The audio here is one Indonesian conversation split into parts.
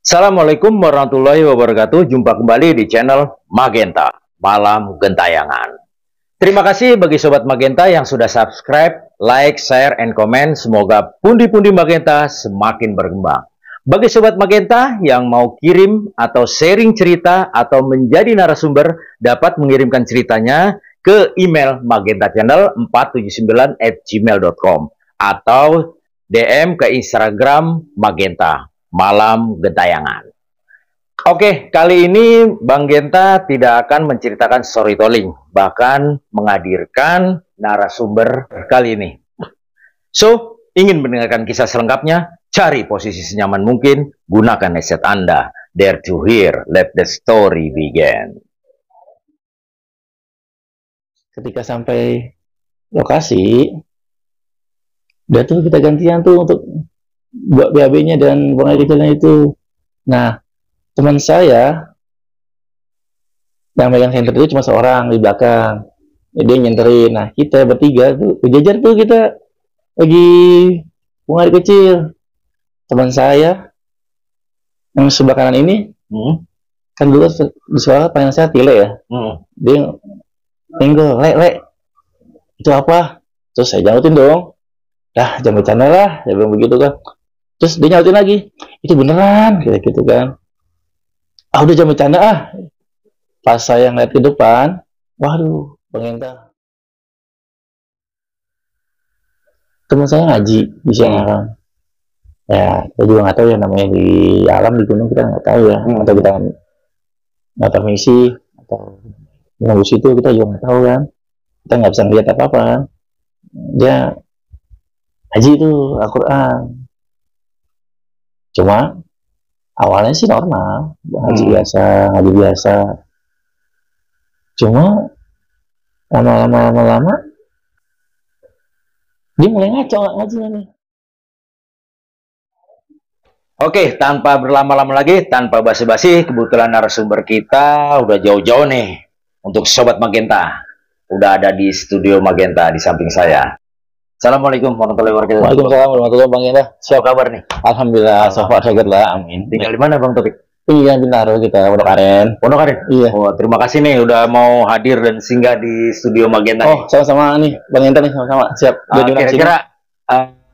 Assalamualaikum warahmatullahi wabarakatuh. Jumpa kembali di channel Magenta Malam Gentayangan. Terima kasih bagi Sobat Magenta yang sudah subscribe, like, share, and comment. Semoga pundi-pundi Magenta semakin berkembang. Bagi Sobat Magenta yang mau kirim atau sharing cerita atau menjadi narasumber, dapat mengirimkan ceritanya ke email magentachannel479@gmail.com atau DM ke Instagram Magenta Malam Gentayangan. Oke, kali ini Bang Genta tidak akan menceritakan storytelling, bahkan menghadirkan narasumber kali ini. So, ingin mendengarkan kisah selengkapnya? Cari posisi senyaman mungkin, gunakan headset Anda. Dare to hear, let the story begin. Ketika sampai lokasi, udah tuh kita gantian tuh untuk buat BAB-nya dan buang air kecilnya itu. Nah, teman saya yang megang senter itu cuma seorang di belakang. Jadi dia nyenterin. Nah, kita bertiga tuh berjajar tuh kita lagi buang air kecil. Teman saya yang sebelah kanan ini, kan dulu di sekolah panggil saya Tile ya. Dia tinggal, le, itu apa? Terus saya jawabin dong. Dah, jangan bercanda lah, dia bilang begitu kan. Terus dia nyautin lagi, itu beneran, kayak gitu kan. Ah, udah jangan bercanda ah. Pas saya ngeliat ke depan, waduh, Bang Enta. Teman saya ngaji di siang. Ya, kita juga nggak tahu ya, namanya di alam di gunung kita nggak tahu ya. Atau kita nggak tahu misi atau menunggu situ kita juga nggak tahu kan. Kita nggak bisa ngeliat apa-apa kan. Dia haji itu Al-Quran. Cuma awalnya sih normal, ngaji biasa. Cuma lama-lama dia mulai ngaco ngajinya nih. Oke, tanpa berlama-lama lagi, tanpa basi-basi, kebetulan narasumber kita udah jauh-jauh nih untuk Sobat Magenta. Udah ada di studio Magenta di samping saya. Assalamualaikum warahmatullahi wabarakatuh. Waalaikumsalam warahmatullahi wabarakatuh, Bang Enta. Siapa kabar nih? Alhamdulillah, sofa sangat lah, amin. Tinggal di mana Bang Topik? Iya, Bintaro kita, Pondok Aren. Pondok Aren? Iya. Oh, terima kasih nih udah mau hadir dan singgah di studio Magenta. Oh, sama-sama nih, Bang Enta nih, sama-sama. Siap. Kira-kira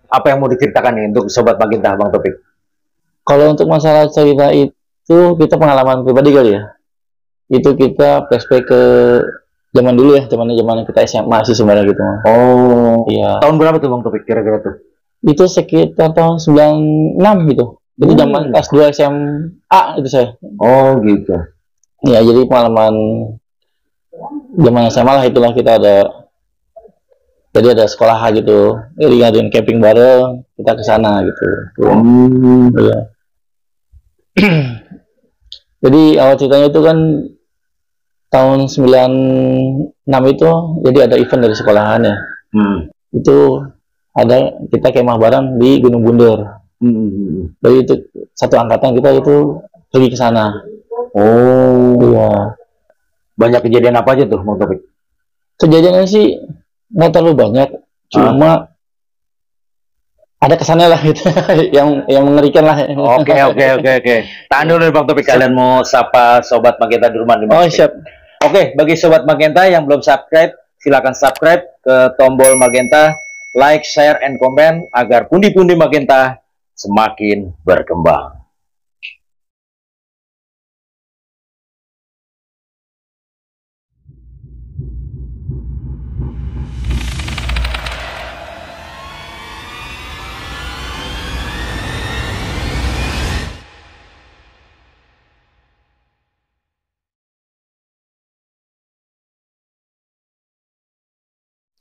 apa yang mau diceritakan nih untuk Sobat Magenta, Bang Topik? Kalau untuk masalah cerita itu, kita pengalaman pribadi kali ya. Itu kita flashback ke zaman dulu ya, zaman kita SMA sih sebenarnya gitu. Oh, iya. Tahun berapa tuh Bang Topik kira-kira tuh? Itu sekitar tahun 96 gitu. Jadi zaman kelas 2 SMA itu saya. Oh, gitu. Ya, jadi pengalaman zaman SMA lah itulah kita ada. Jadi ada sekolah gitu. Jadi ngadain camping bareng, kita ke sana gitu. Iya. Jadi awal ceritanya itu kan tahun 96 itu jadi ada event dari sekolahan ya. Itu ada kita kemah bareng di Gunung Bunder. Jadi itu satu angkatan kita itu pergi ke sana. Oh, iya. Banyak kejadian apa aja tuh Bang Topik? Kejadiannya sih nggak terlalu banyak, cuma ada kesannya lah gitu, yang mengerikan lah. Oke. Tahan dulu Bang Topik, kalian mau sapa Sobat Magenta di rumah. Oh, siap. Oke, bagi Sobat Magenta yang belum subscribe, silakan subscribe ke tombol Magenta, like, share, and comment agar pundi-pundi Magenta semakin berkembang.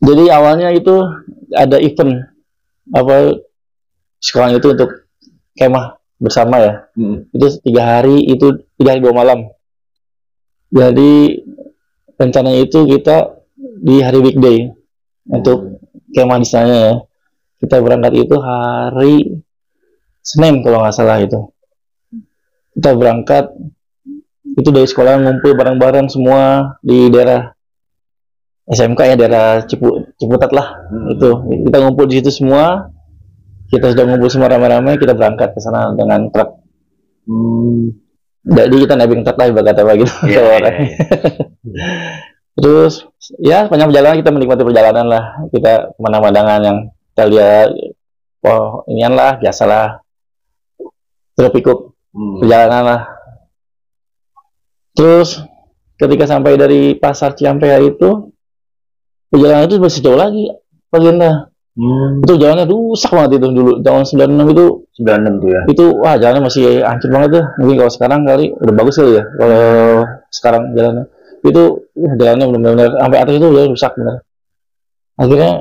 Jadi awalnya itu ada event apa sekarang itu untuk kemah bersama ya. Itu 3 hari, itu 3 hari 2 malam. Jadi rencananya itu kita di hari weekday untuk kemah di sana ya. Kita berangkat itu hari Senin kalau nggak salah itu. Kita berangkat itu dari sekolah ngumpul bareng-bareng semua di daerah SMK ya, daerah Ciputat lah. Itu kita ngumpul di situ semua. Kita sudah ngumpul semua ramai-ramai, kita berangkat ke sana dengan truk. Jadi kita nebeng truk lah ibarat kata gitu. Terus ya sepanjang perjalanan kita menikmati perjalanan lah, kita pemandangan yang kita lihat, oh inian lah biasalah, terus pikuk perjalanan lah. Terus ketika sampai dari pasar Ciampea itu, perjalanan itu masih jauh lagi Baginda. Itu jalannya rusak banget itu dulu, tahun 96 itu. 96 tuh ya. Itu wah jalannya masih hancur banget tuh. Mungkin kalau sekarang kali udah bagus kali ya. Kalau sekarang jalannya itu jalannya benar-benar sampai atas itu udah rusak benar. Akhirnya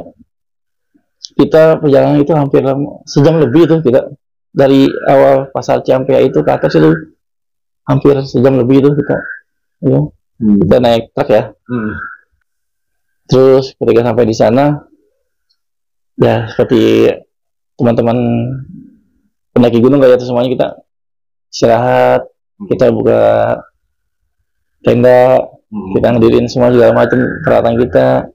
kita perjalanan itu hampir sejam lebih tuh, kita dari awal pasar Ciampea itu ke atas itu hampir sejam lebih itu kita ya. Kita naik truk ya. Terus ketika sampai di sana ya seperti teman-teman pendaki gunung kayak itu semuanya, kita istirahat, kita buka tenda, kita ngedirin semua segala macam peralatan kita.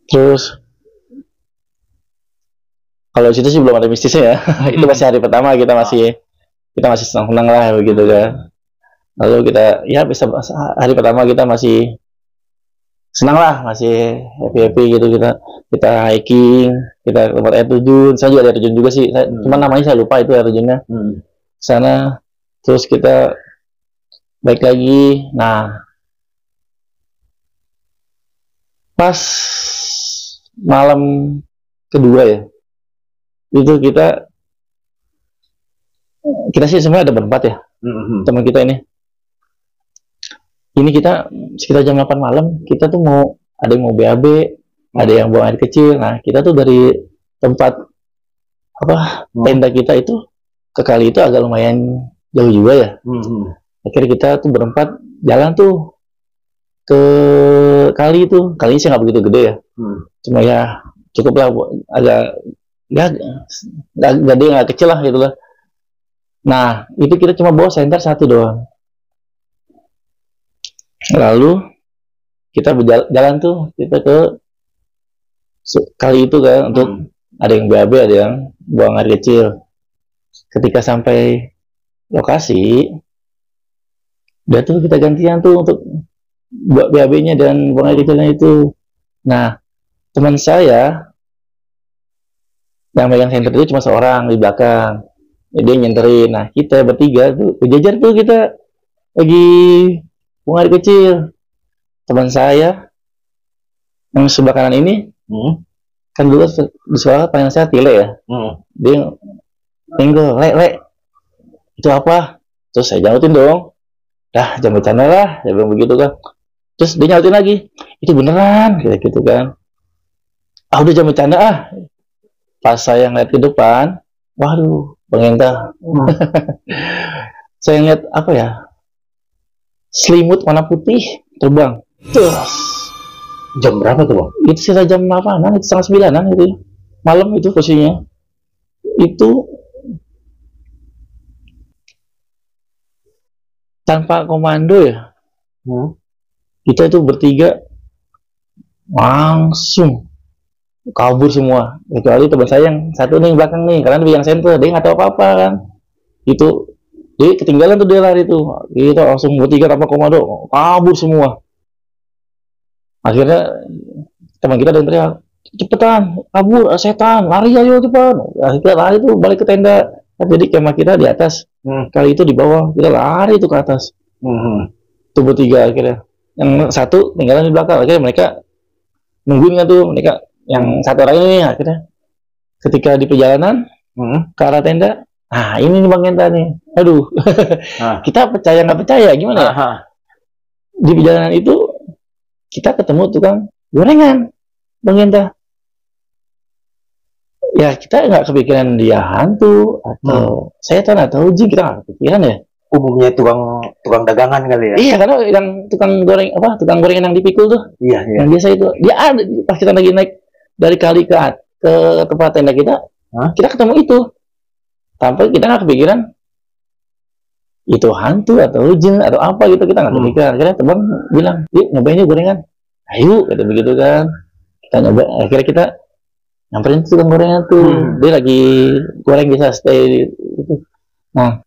Terus kalau situ sih belum ada mistisnya ya. Itu masih hari pertama, kita masih senang-senang lah begitu kan. Lalu kita ya bisa hari pertama kita masih senang lah, masih happy gitu, kita hiking, kita tempat air terjun. Saya juga ada terjun juga sih, cuma namanya saya lupa itu air terjunnya. Sana terus kita balik lagi. Nah pas malam kedua ya, itu kita sih sebenarnya ada berempat ya, teman kita ini kita sekitar jam 8 malam kita tuh ada yang mau BAB, ada yang buang air kecil. Nah kita tuh dari tempat tenda kita itu ke kali itu agak lumayan jauh juga ya. Akhirnya kita tuh berempat jalan tuh ke kali itu. Kalinya sih nggak begitu gede ya, cuma ya cukup lah, agak nggak gede nggak kecil lah gitu lah. Nah itu kita cuma bawa senter satu doang. Lalu kita berjalan tuh, kita ke kali itu kan, untuk ada yang BAB, ada yang buang air kecil. Ketika sampai lokasi, udah tuh kita gantian tuh untuk buat BAB-nya dan buang air kecilnya itu. Nah teman saya yang megang senter itu cuma seorang di belakang, dia nyenterin. Nah kita bertiga tuh berjajar tuh, kita lagi buang air kecil. Teman saya yang sebelah kanan ini kan dulu di sekolah panggil saya Tile ya. Dia tinggal le itu apa? Terus saya jawabin dong, dah jangan bercanda lah, dia bilang begitu kan. Terus dia nyautin lagi, itu beneran kayak gitu kan. Udah jangan bercanda ah. Pas saya ngeliat ke depan, waduh Bang Enta, saya ngeliat apa ya, selimut warna putih terbang. Jam berapa tuh Bang? Itu sekitar jam 8-an, itu setengah 9-an itu malam itu posisinya. Itu tanpa komando ya. Kita itu bertiga langsung kabur semua, kecuali teman saya yang satu nih belakang nih, karena dia yang center, dia nggak tahu apa-apa kan. Itu dia ketinggalan tuh, dia lari tuh. Kita langsung bertiga tanpa komando kabur semua. Akhirnya teman kita dan teriak, cepetan kabur, setan, lari ayo cepat. Kita lari tuh balik ke tenda. Jadi kemah kita di atas, kali itu di bawah, kita lari tuh ke atas. Tuh bertiga akhirnya. Yang satu tinggalan di belakang. Akhirnya mereka nungguin kan tuh, mereka yang satu orang ini. Akhirnya ketika di perjalanan ke arah tenda, nah ini nih Bang Enta nih, aduh. Kita percaya nggak percaya gimana ya? Di perjalanan itu kita ketemu tukang gorengan Bang Enta. Ya kita nggak kepikiran dia hantu atau setan atau jin, kita nggak kepikiran ya. Umumnya tukang dagangan kali ya. Iya, karena yang tukang gorengan yang dipikul tuh. Iya. Yang biasa itu dia ada pas kita lagi naik dari kali ke tempat tenda kita, kita ketemu itu. Tanpa kita nggak kepikiran itu hantu atau jin atau apa gitu, kita nggak kepikiran. Akhirnya teman bilang, yuk nyobain gorengan. Ayo, kata begitu kan. Kita nyoba, akhirnya kita nyamperin tukang gorengan tuh. Dia lagi goreng, bisa stay gitu. Nah,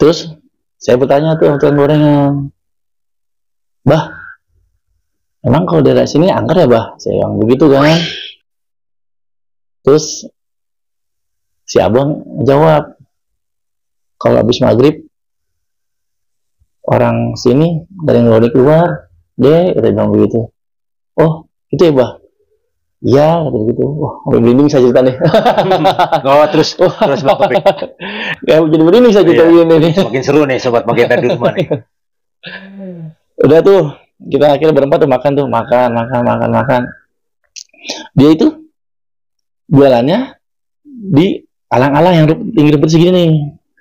terus saya bertanya tuh tukang gorengan, bah, emang kalau daerah sini angker ya bah? Saya bilang begitu kan. Terus si abang jawab, kalau habis maghrib orang sini dari ngeloni keluar, dia bilang begitu. Oh, itu ya bah? Iya, kata begitu. Wah, sampai merinding saya cerita nih. Oh, terus Bang Topik. Kayak jadi merinding saya cerita Iya. ini nih. Semakin seru nih sobat Magenta di rumah nih. Udah tuh, kita akhirnya berempat tuh makan. Dia itu jualannya di alang-alang yang tinggi rumput segini nih,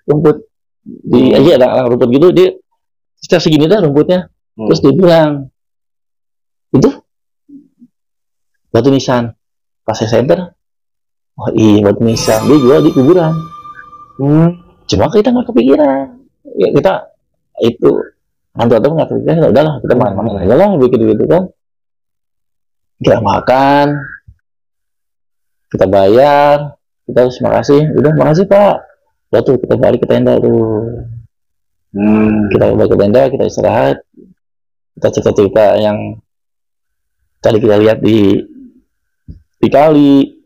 rumput di aja ada alang rumput gitu, dia setiap segini dah rumputnya. Terus dia bilang, itu batu nisan. Pas saya center, oh iya batu nisan, dia jual di kuburan. Cuma kita nggak kepikiran, ya kita itu hantu-hantu nggak kepikiran, ya udahlah kita makan aja lah bikin gitu kan. Kita makan, kita bayar, kita harus makasih, udah makasih pak, udah tuh kita balik ke tenda tuh. Kita balik ke tenda, kita istirahat, kita cerita-cerita yang tadi kita lihat di kali.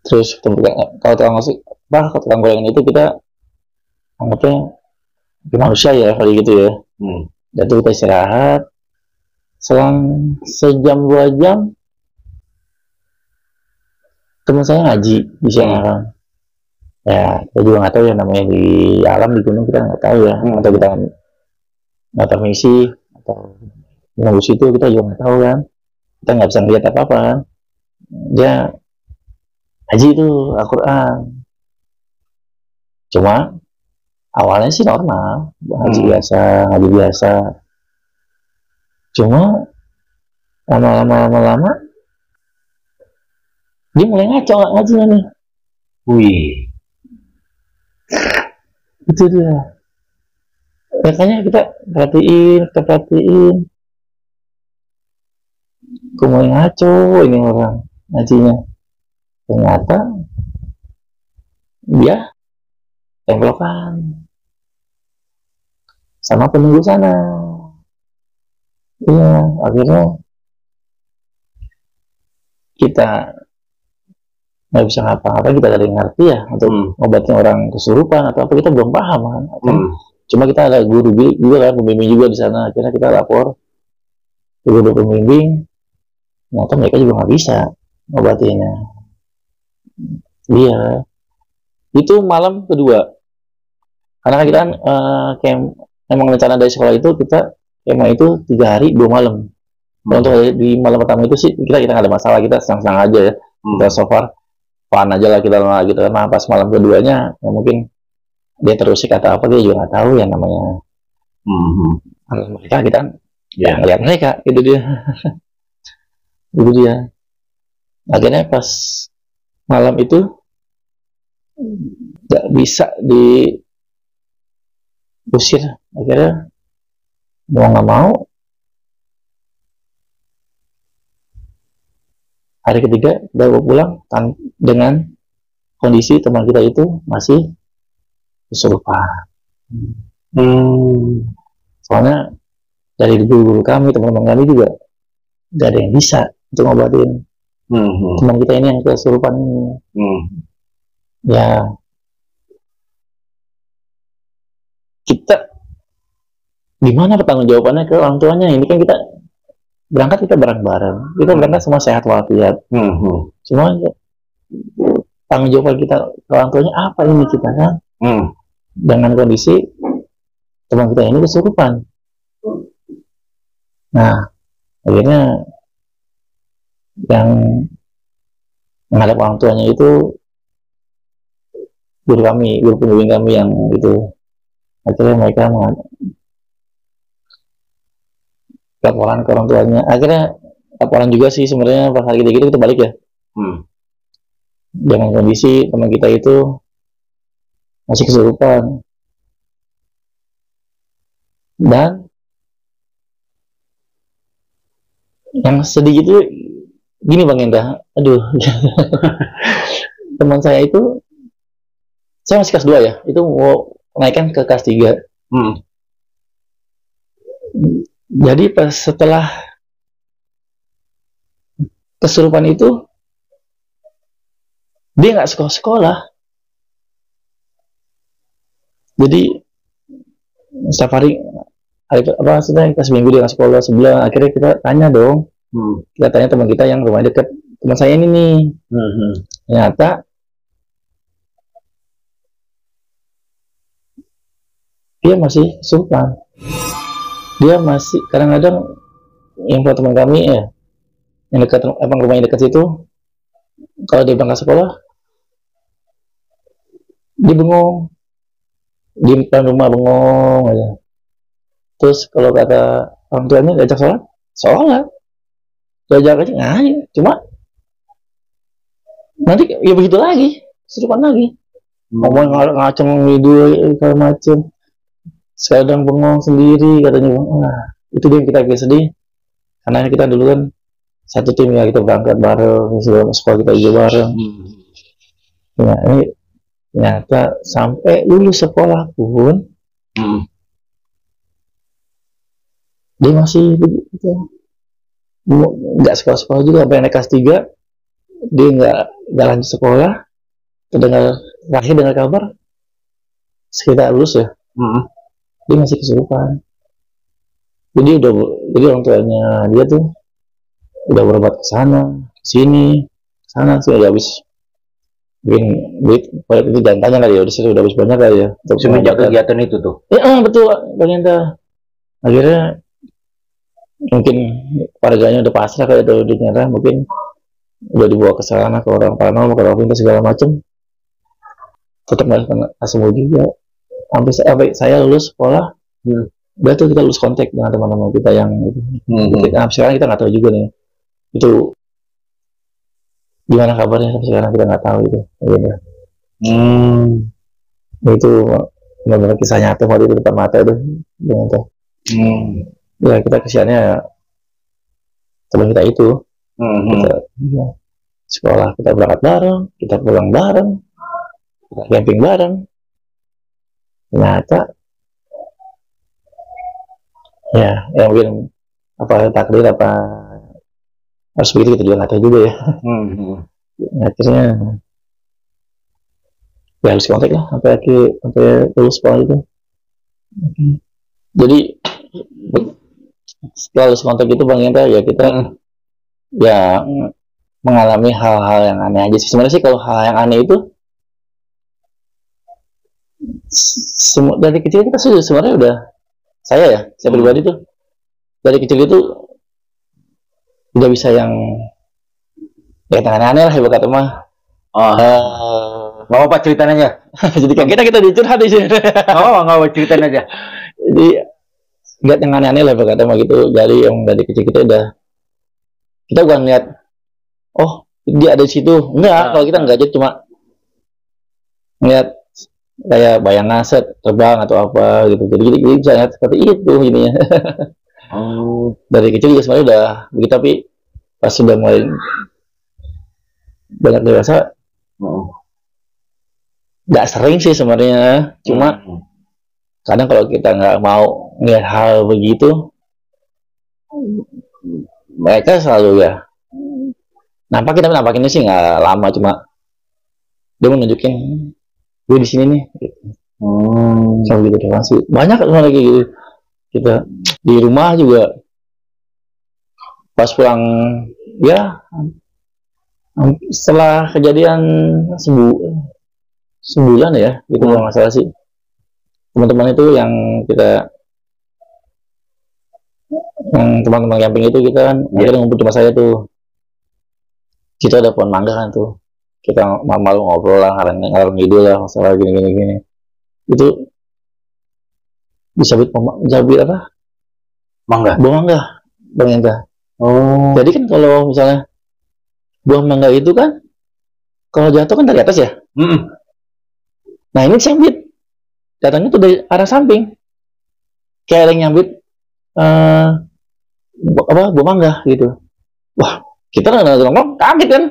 Terus kalau tukang nasi, bah, kalau tukang gorengan itu kita anggapnya manusia ya kali gitu ya. Dan itu kita istirahat, selang sejam 2 jam teman saya ngaji di siang. Ya kita juga nggak tahu ya, namanya di alam di gunung kita nggak tahu ya, atau kita nggak permisi atau menunggu situ kita juga nggak tahu kan, kita nggak bisa ngeliat apa-apa kan. Dia ngaji itu Al-Quran, cuma awalnya sih normal, ngaji biasa, cuma lama dia mulai ngaco ngajinya nih. Wih, itu dia, makanya kita perhatiin kok mulai ngaco ini orang ngajinya. Ternyata dia templokan sama penunggu sana. Iya, akhirnya kita nggak bisa ngapa-ngapa, kita dari ngerti ya untuk ngobatin orang kesurupan atau apa, kita belum paham kan. Cuma kita ada guru juga kan, pembimbing juga di sana. Akhirnya kita lapor ke guru pembimbing, ternyata mereka juga nggak bisa ngobatinnya. Iya, itu malam kedua, karena kita kan emang rencana dari sekolah itu kita emang itu 3 hari 2 malam. Untuk di malam pertama itu sih kita nggak ada masalah, kita senang-senang aja ya. Kita so far fun aja lah kita gitu. Nah pas malam keduanya ya mungkin dia terusik atau apa, dia juga nggak tahu ya namanya. Mereka kita ya ngeliat mereka, itu dia. Itu dia. Akhirnya pas malam itu nggak bisa diusir, akhirnya mau nggak mau hari ketiga kita pulang dengan kondisi teman kita itu masih kesurupan. Soalnya dari guru kami, teman-teman kami juga gak ada yang bisa untuk ngobatin teman kita ini yang kesurupan ini. Ya kita gimana pertanggung jawabannya ke orang tuanya? Ini kan kita berangkat, kita bareng-bareng, kita berangkat semua sehat walafiat. Cuma tanggung jawab kita ke orang tuanya apa ini kita kan? Dengan kondisi teman kita ini kesurupan. Nah, akhirnya yang menghadap orang tuanya itu guru pembimbing kami yang itu. Akhirnya mereka laporan ke orang tuanya. Akhirnya laporan juga sih sebenarnya pas hari gitu kita balik ya. Dengan kondisi teman kita itu masih kesurupan. Dan yang sedih itu gini Bang Enda, aduh, teman saya itu Saya masih kelas 2 ya, itu mau naikkan ke kelas 3. Jadi pas setelah kesurupan itu, dia nggak sekolah. Jadi setiap hari pas minggu dia nggak sekolah sebulan. Akhirnya kita tanya dong, kita tanya teman kita yang rumahnya dekat, teman saya ini nih. Ternyata dia masih kesurupan. Dia masih kadang-kadang yang teman kami ya, yang dekat abang rumahnya dekat situ, kalau dia berangkat sekolah, dia bengong di depan rumah, bengong aja. Terus kalau kata orang tuanya diajak sholat, diajak aja ngaji, cuma nanti ya begitu lagi, kesurupan lagi, ngomong ngaceng video segala macem. Kadang bengong sendiri katanya. Nah, itu dia yang kita sedih, karena kita dulu kan satu tim ya, kita berangkat bareng, sekolah kita juga bareng. Nah, ini ternyata sampai lulus sekolah pun dia masih begitu, nggak sekolah juga. Sampai naik kelas 3 dia nggak lanjut sekolah. Terakhir dengar kabar sekitar lulus ya, dia masih kesurupan. Jadi orang tuanya dia tuh udah berobat ke sana, sini, sana sih udah habis bikin duit. Pada itu jangan tanya kali ya, udah habis banyak kali ya. Semenjak kegiatan itu tuh. Betul, ternyata akhirnya mungkin warganya udah pasrah kayak udah nyerah, mungkin udah dibawa ke sana ke orang paranormal, ke orang pintar segala macem. Tetap nggak kena sembuh juga. Sampai saya lulus sekolah, udah tuh kita lulus kontak dengan teman-teman kita yang itu. Nah, sekarang kita nggak tahu juga nih itu gimana kabarnya, sampai sekarang kita nggak tahu itu. Itu benar-benar kisah nyata waktu itu depan mata itu. Ya kita kesiannya teman kita itu. Kita, sekolah kita berangkat bareng, kita pulang bareng, kita camping bareng. Ternyata ya mungkin apa takdir apa harus begitu, kita juga nggak tahu juga ya. Akhirnya ya harus kontak lah sampai lulus sekolah itu. Jadi setelah lulus kontak itu Bang Yenta ya kita ya mengalami hal-hal yang aneh aja sih. Sebenarnya sih kalau hal yang aneh itu dari kecil kita sudah sebenarnya udah, saya pribadi tuh dari kecil itu udah bisa yang ya aneh-aneh lah, ibu kata mah. Mau apa ceritain aja? Jadi kan kita dicurhat di sini. Nggak apa ceritain aja. Jadi lihat yang aneh-aneh lah ibu kata mah gitu. Jadi yang dari kecil kita bukan lihat dia ada di situ, enggak. Kalau kita enggak, jadi cuma ngeliat kayak bayangan terbang atau apa gitu. Jadi bisa lihat seperti itu ininya. Dari kecil juga sebenarnya udah begitu, tapi pas sudah mulai banyak dewasa nggak sering sih sebenarnya. Cuma kadang kalau kita nggak mau ngeliat hal begitu, mereka selalu ya nampakin sih nggak lama, cuma dia mau nunjukin gue di sini nih gitu. Selalu gitu doang sih. Banyak lagi gitu. Kita di rumah juga pas pulang ya setelah kejadian sebulan ya gitu, nggak masalah sih. Teman-teman itu yang teman-teman camping itu kita kan akhirnya ngumpul di rumah saya tuh. Kita ada pohon mangga kan tuh, kita malam ngobrol lah, ngalor ngidul lah masalah gini. Itu bisa bit apa? Buah mangga, Bang Yenta. Jadi kan kalau misalnya buah mangga itu kan kalau jatuh kan dari atas ya. Nah ini sambit, datangnya tuh dari arah samping, kayak ada yang nyambit buah mangga gitu. Wah, kita nongkrong kaget kan.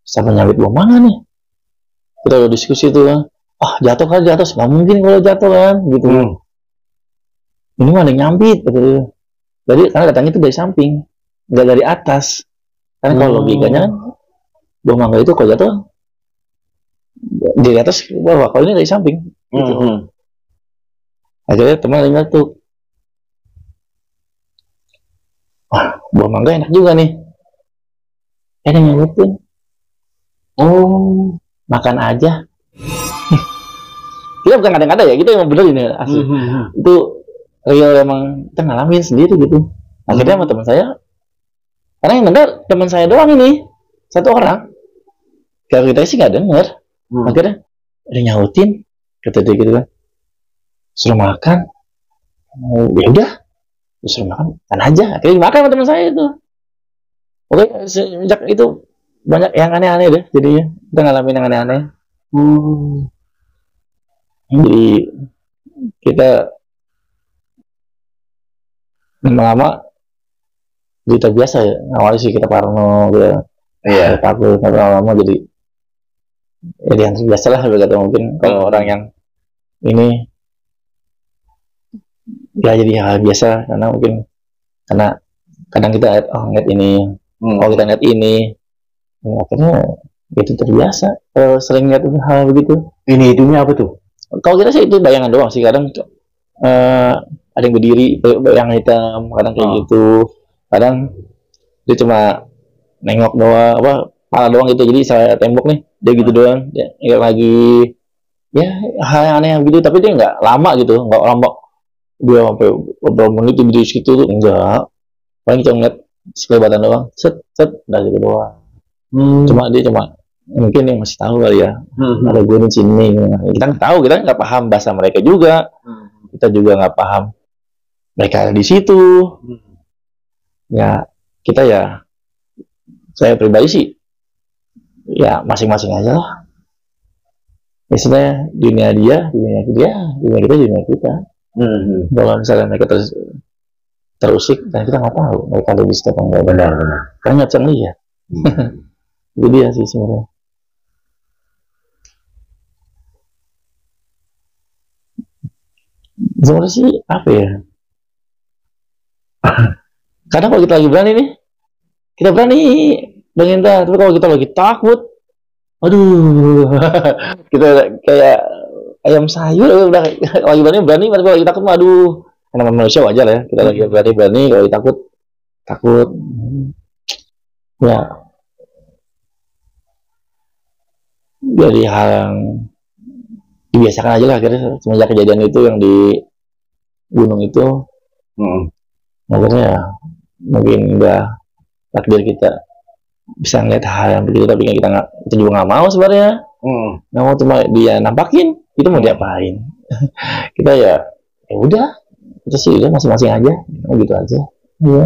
Siapa nyambit buah mangga nih? kita udah diskusi tuh kan, jatuh kan jatuh, nggak mungkin kalau jatuh kan gitu. Ini mah ada nyampit gitu. Jadi karena katanya itu dari samping, nggak dari atas. Karena kalau logikanya kan buah mangga itu kalau jatuh dari atas ke bawah, kalau ini dari samping gitu. Akhirnya teman ada nyatuk, buah mangga enak juga nih, ada nyebutin, makan aja. Kita bukan kadang-kadang ya, kita emang bener ini asli. Itu real, emang kita ngalamin sendiri gitu. Akhirnya sama teman saya, karena yang dengar teman saya doang ini, satu orang. Kalau kita sih nggak dengar. Akhirnya ada nyautin, kata dia gitu kan, suruh makan. Ya udah, suruh makan aja. Akhirnya makan sama teman saya itu. Oke, sejak itu banyak yang aneh-aneh deh. Jadinya kita ngalamin yang aneh-aneh. Jadi kita lama-lama kita biasa ya. Awalnya sih kita parno, kita takut, lama-lama jadi yang terbiasa lah. Berkata mungkin kalau orang yang ini ya jadi hal biasa, karena mungkin karena kadang kita ngeliat ini, kalau kita ngeliat ini, ya, akhirnya itu terbiasa. Sering ngeliat hal begitu. Ini hidungnya apa tuh? Kalau kita sih itu bayangan doang sih. Kadang ada yang berdiri, bayangan hitam, kadang kayak gitu. Kadang dia cuma nengok doang, kepala doang gitu. Jadi saya tembok nih, dia gitu doang. Dia ingat lagi, ya hal yang aneh gitu. Tapi dia nggak lama gitu, nggak lama. Dia sampai beberapa menit di situ tuh enggak. Paling cuma ngeliat sekelebatan doang, set, udah gitu doang. Dia cuma mungkin yang masih tahu kali ya, ada gue di sini. Kita nggak tahu, kita nggak paham bahasa mereka juga. Kita juga nggak paham mereka ada di situ. Ya kita ya, saya pribadi sih ya masing-masing aja lah. Misalnya dunia dia, dunia kita, dunia kita. Kalau misalnya mereka terusik, dan kita nggak tahu mereka ada di situ apa nggak. Benar. Karena nggak bisa ngelihat. Itu dia sih sebenarnya. Sebenarnya sih apa ya? Karena kalau kita lagi berani nih, kita berani dengan kita. Tapi kalau kita lagi takut, aduh, kita kayak ayam sayur. Udah lagi berani, tapi kalau lagi takut, aduh. Karena manusia wajar ya, kita lagi berani, kalau lagi takut. Ya, jadi hal yang dibiasakan aja lah. Akhirnya semenjak kejadian itu yang di gunung itu, akhirnya ya, mungkin udah takdir kita bisa ngeliat hal yang begitu, tapi kita juga nggak mau sebenarnya. Nggak mau, cuma dia nampakin, itu mau diapain? Kita ya udah, itu sih udah masing-masing aja, gitu aja. Ya.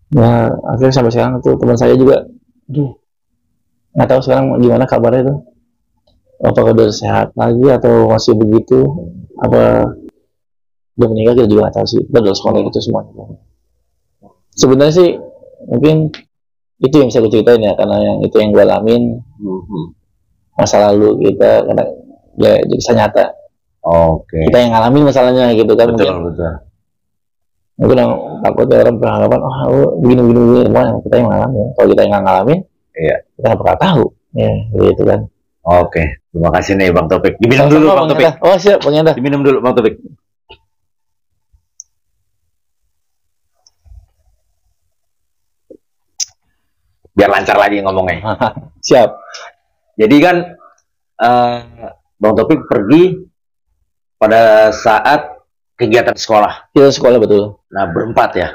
Ya akhirnya sampai sekarang tuh teman saya juga, nggak tahu sekarang gimana kabarnya tuh, apakah udah sehat lagi atau masih begitu, apa udah meninggal, kita juga nggak tahu sih. Kita udah sekolah itu semuanya. Sebenarnya sih mungkin itu yang bisa gue ceritain ya, karena yang itu yang gue alamin masa lalu kita, karena ya kisah nyata. Kita yang ngalamin masalahnya gitu kan. Betul. Mungkin yang takutnya orang beranggapan, begini, semua kita yang ngalamin. Kalau kita yang nggak ngalamin, kita nggak bakal tahu. Ya, gitu kan. Terima kasih nih Bang Taufik. Diminum dulu Bang Taufik. Siap Bang Yanda. Diminum dulu Bang Taufik. Biar lancar lagi ngomongnya. Siap. Jadi kan Bang Taufik pergi pada saat kegiatan sekolah. Kita sekolah, betul. Nah, berempat ya.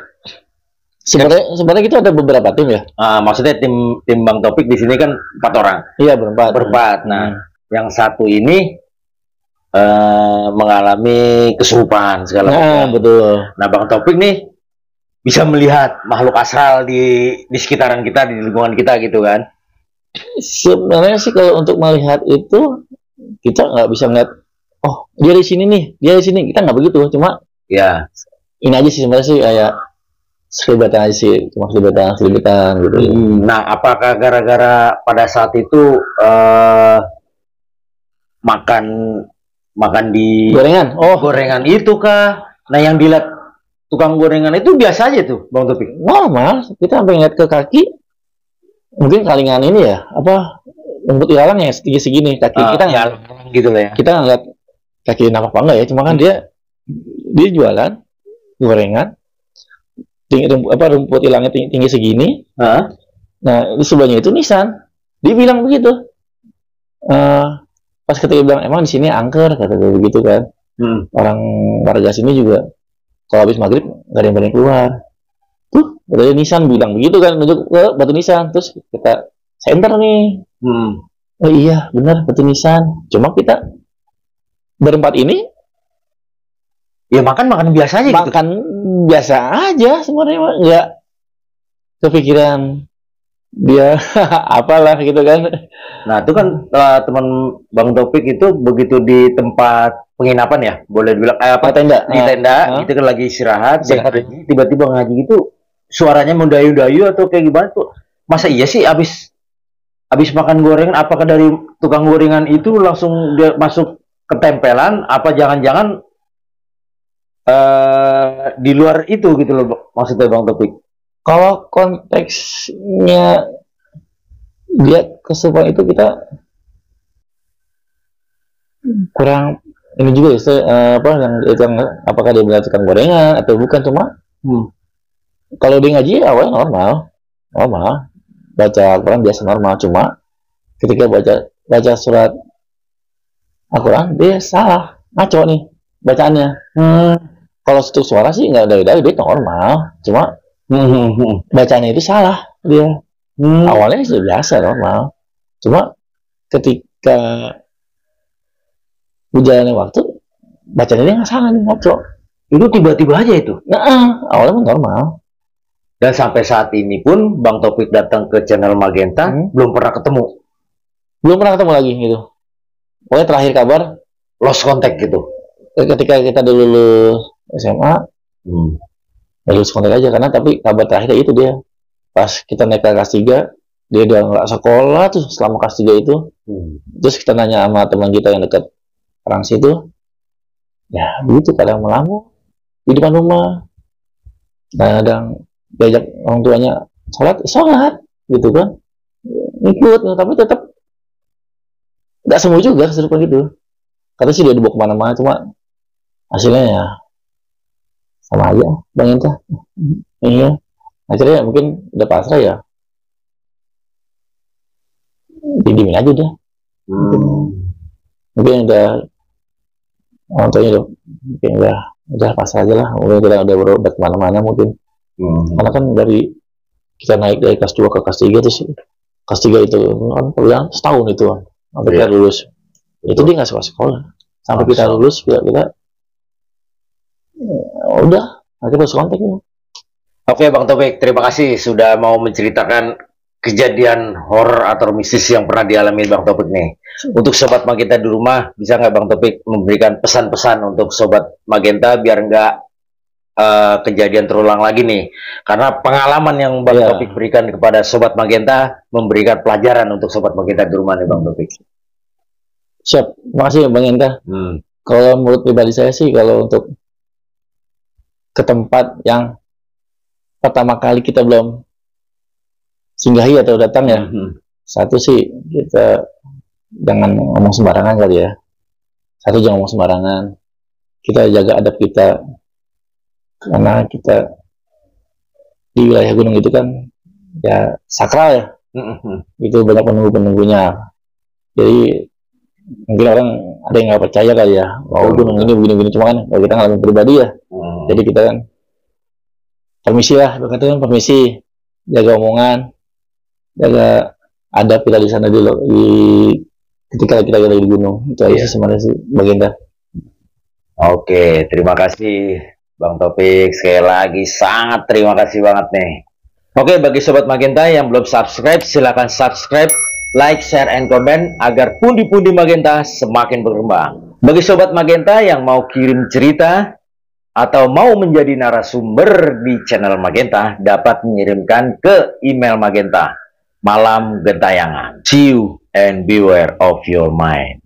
Sebenarnya kita ada beberapa tim ya. Maksudnya tim Bang Taufik di sini kan 4 orang. Iya, berempat. Nah, yang satu ini mengalami kesurupan segala macam. Betul. Nah, Bang Taufik nih bisa melihat makhluk astral di sekitaran kita, di lingkungan kita gitu kan. Sebenarnya sih kalau untuk melihat itu, kita nggak bisa ngeliat, dia di sini nih, dia di sini. Kita nggak begitu, cuma ya ini aja sih sebenarnya sih, kayak Selibatan aja sih, cuma selibatan gitu. Nah, apakah gara-gara pada saat itu makan makan di Gorengan? Oh, gorengan itu kah? Nah, yang dilihat tukang gorengan itu biasa aja tuh, Bang Topik. normal. Kita sampai ngeliat ke kaki, mungkin kalingan ini ya, apa, rumput ilalang ya segini kaki kita nggak, gitu lah ya. kita ngeliat kaki nampak apa enggak ya, cuma kan dia jualan gorengan, rumput ilangnya tinggi segini. Nah, di sebelahnya itu nisan. Dia bilang begitu. Pas ketika bilang, emang di sini angker, kata dia begitu kan. Orang warga sini juga kalau habis maghrib nggak ada yang berani keluar. Tuh, katanya nisan bilang begitu kan, nunjuk ke batu nisan. Terus kita center nih. Oh iya, benar batu nisan. Cuma kita berempat ini ya makan biasa aja gitu. makan biasa aja sebenarnya, nggak kepikiran dia apalah gitu kan. Nah, itu kan teman Bang Topik itu begitu di tempat penginapan ya, boleh dibilang tenda. di tenda, itu kan lagi istirahat, tiba-tiba ngaji gitu, suaranya mendayu-dayu atau kayak gimana tuh? Masa iya sih abis makan gorengan, apakah dari tukang gorengan itu langsung dia masuk ketempelan, apa jangan-jangan di luar itu gitu loh, maksudnya Bang Topik? Kalau konteksnya dia kesukaan itu kita kurang ini juga ya, apakah dia melakukan gorengan atau bukan, cuma kalau dia ngaji awalnya normal baca Al-Quran biasa normal, cuma ketika baca surat Al-Quran dia salah, ngaco nih bacaannya. Kalau untuk suara sih nggak dari dia normal, cuma bacanya itu salah dia. Awalnya sih biasa normal, cuma ketika berjalannya waktu bacanya dia nggak salah nih, ngaco. Itu tiba-tiba aja itu. Nah, awalnya normal. Dan sampai saat ini pun Bang Topik datang ke channel Magenta belum pernah ketemu lagi gitu. Pokoknya terakhir kabar lost contact gitu. Ketika kita dulu lulus SMA, lulus kontak aja, karena tapi kabar terakhir itu dia pas kita naik ke kelas 3, dia udah nggak sekolah tuh selama kelas 3 itu. Terus kita nanya sama teman kita yang dekat orang situ, ya begitu, kadang melamun di depan rumah, kadang diajak orang tuanya sholat gitu kan, ikut, tapi tetap nggak semua juga kesurupan gitu. Kata sih dia dibawa kemana-mana, cuma hasilnya ya sama aja, Bang Inta. Iya, akhirnya mungkin udah pasrah ya, didiemin aja deh. Mungkin udah orang tuanya mungkin udah pasrah aja lah, mungkin kita udah berobat kemana-mana mungkin. Karena kan dari kita naik dari kelas 2 ke kelas 3, terus kelas 3 itu kan setahun itu kan sampai kita lulus. Itu dia nggak suka sekolah sampai kita lulus, kita udah akhirnya kontak ya. Oke Bang Topik, terima kasih sudah mau menceritakan kejadian horor atau mistis yang pernah dialami Bang Topik nih. Untuk Sobat Magenta di rumah, bisa nggak Bang Topik memberikan pesan-pesan untuk Sobat Magenta biar nggak kejadian terulang lagi nih? Karena pengalaman yang Bang Topik berikan kepada Sobat Magenta memberikan pelajaran untuk Sobat Magenta di rumah nih Bang Topik. Siap, makasih Bang Inta. Kalau menurut pribadi saya sih, kalau untuk ke tempat yang pertama kali kita belum singgahi atau datang ya, satu sih kita jangan ngomong sembarangan kali ya. Satu, jangan ngomong sembarangan. Kita jaga adab kita, karena kita di wilayah gunung itu kan ya sakral ya. Itu banyak penunggu-penunggunya. Jadi mungkin orang ada yang nggak percaya kali ya, gunung ini begini-begini, cuma kan kalau kita ngalamin pribadi ya. Jadi kita kan permisi lah, berkata permisi, jaga omongan, jaga adab kita di sana ketika kita lagi di gunung. Itu aja sih sebenarnya sih Magenta. Oke, terima kasih Bang Topik, sekali lagi sangat terima kasih banget nih. Oke, bagi Sobat Magenta yang belum subscribe, silahkan subscribe, like, share, and comment agar pundi-pundi Magenta semakin berkembang. Bagi Sobat Magenta yang mau kirim cerita, atau mau menjadi narasumber di channel Magenta dapat mengirimkan ke email Magenta, Malam Gentayangan. See you and beware of your mind.